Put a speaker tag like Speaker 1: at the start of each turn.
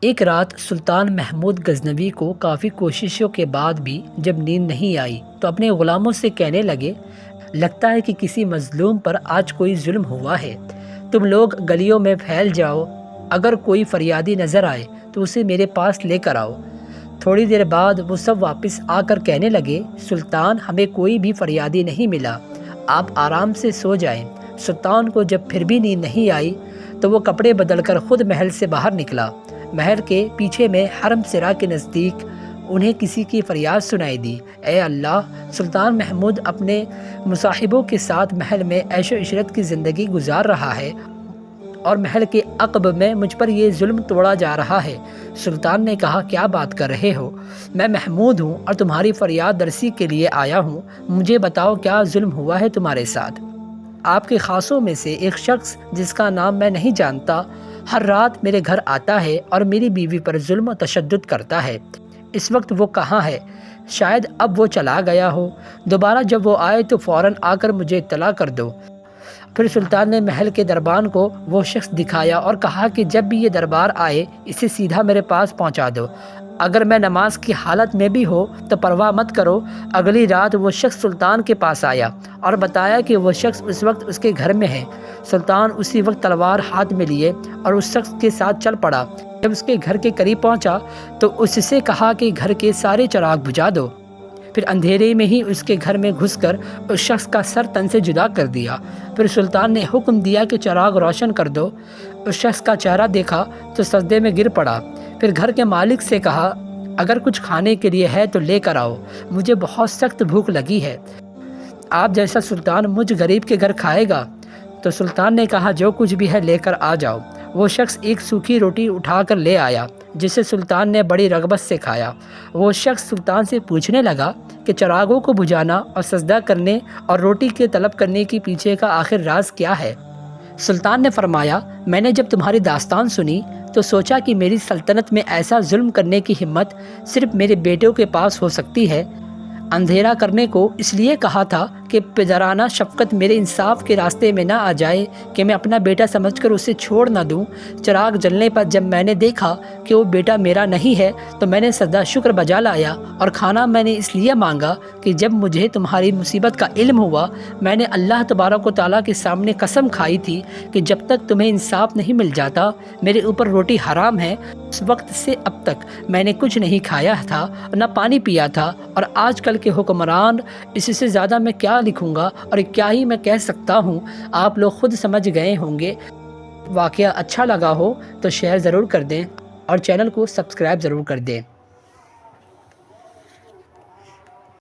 Speaker 1: ایک رات سلطان محمود غزنوی کو کافی کوششوں کے بعد بھی جب نیند نہیں آئی تو اپنے غلاموں سے کہنے لگے، لگتا ہے کہ کسی مظلوم پر آج کوئی ظلم ہوا ہے۔ تم لوگ گلیوں میں پھیل جاؤ، اگر کوئی فریادی نظر آئے تو اسے میرے پاس لے کر آؤ۔ تھوڑی دیر بعد وہ سب واپس آ کر کہنے لگے، سلطان ہمیں کوئی بھی فریادی نہیں ملا، آپ آرام سے سو جائیں۔ سلطان کو جب پھر بھی نیند نہیں آئی تو وہ کپڑے بدل کر خود محل سے باہر نکلا۔ محل کے پیچھے میں حرم سرا کے نزدیک انہیں کسی کی فریاد سنائی دی، اے اللہ، سلطان محمود اپنے مصاحبوں کے ساتھ محل میں عیش و عشرت کی زندگی گزار رہا ہے اور محل کے عقب میں مجھ پر یہ ظلم توڑا جا رہا ہے۔ سلطان نے کہا، کیا بات کر رہے ہو؟ میں محمود ہوں اور تمہاری فریاد رسی کے لیے آیا ہوں۔ مجھے بتاؤ کیا ظلم ہوا ہے تمہارے ساتھ؟ آپ کے خاصوں میں سے ایک شخص جس کا نام میں نہیں جانتا ہر رات میرے گھر آتا ہے اور میری بیوی پر ظلم و تشدد کرتا ہے۔ اس وقت وہ کہاں ہے؟ شاید اب وہ چلا گیا ہو۔ دوبارہ جب وہ آئے تو فوراً آ کر مجھے اطلاع کر دو۔ پھر سلطان نے محل کے دربان کو وہ شخص دکھایا اور کہا کہ جب بھی یہ دربار آئے اسے سیدھا میرے پاس پہنچا دو۔ اگر میں نماز کی حالت میں بھی ہو تو پرواہ مت کرو۔ اگلی رات وہ شخص سلطان کے پاس آیا اور بتایا کہ وہ شخص اس وقت اس کے گھر میں ہے۔ سلطان اسی وقت تلوار ہاتھ میں لیے اور اس شخص کے ساتھ چل پڑا۔ جب اس کے گھر کے قریب پہنچا تو اس سے کہا کہ گھر کے سارے چراغ بجھا دو۔ پھر اندھیرے میں ہی اس کے گھر میں گھس کر اس شخص کا سر تن سے جدا کر دیا۔ پھر سلطان نے حکم دیا کہ چراغ روشن کر دو۔ اس شخص کا چہرہ دیکھا تو سجدے میں گر پڑا۔ پھر گھر کے مالک سے کہا، اگر کچھ کھانے کے لیے ہے تو لے کر آؤ، مجھے بہت سخت بھوک لگی ہے۔ آپ جیسا سلطان مجھ غریب کے گھر کھائے گا؟ تو سلطان نے کہا، جو کچھ بھی ہے لے کر آ جاؤ۔ وہ شخص ایک سوکھی روٹی اٹھا کر لے آیا جسے سلطان نے بڑی رغبت سے کھایا۔ وہ شخص سلطان سے پوچھنے لگا کہ چراغوں کو بجھانا اور سجدہ کرنے اور روٹی کے طلب کرنے کے پیچھے کا آخر راز کیا ہے؟ سلطان نے فرمایا، میں نے جب تمہاری داستان سنی تو سوچا کہ میری سلطنت میں ایسا ظلم کرنے کی ہمت صرف میرے بیٹوں کے پاس ہو سکتی ہے۔ اندھیرا کرنے کو اس لیے کہا تھا کہ پدرانہ شفقت میرے انصاف کے راستے میں نہ آ جائے کہ میں اپنا بیٹا سمجھ کر اسے چھوڑ نہ دوں۔ چراغ جلنے پر جب میں نے دیکھا کہ وہ بیٹا میرا نہیں ہے تو میں نے سجدہ شکر بجا لایا، اور کھانا میں نے اس لیے مانگا کہ جب مجھے تمہاری مصیبت کا علم ہوا میں نے اللہ تبارک و تعالیٰ کے سامنے قسم کھائی تھی کہ جب تک تمہیں انصاف نہیں مل جاتا میرے اوپر روٹی حرام ہے۔ اس وقت سے اب تک میں نے کچھ نہیں کھایا تھا نہ پانی پیا تھا، اور آج کل کے حکمران، اس سے زیادہ میں کیا لکھوں گا اور کیا ہی میں کہہ سکتا ہوں، آپ لوگ خود سمجھ گئے ہوں گے۔ واقعہ اچھا لگا ہو تو شیئر ضرور کر دیں اور چینل کو سبسکرائب ضرور کر دیں۔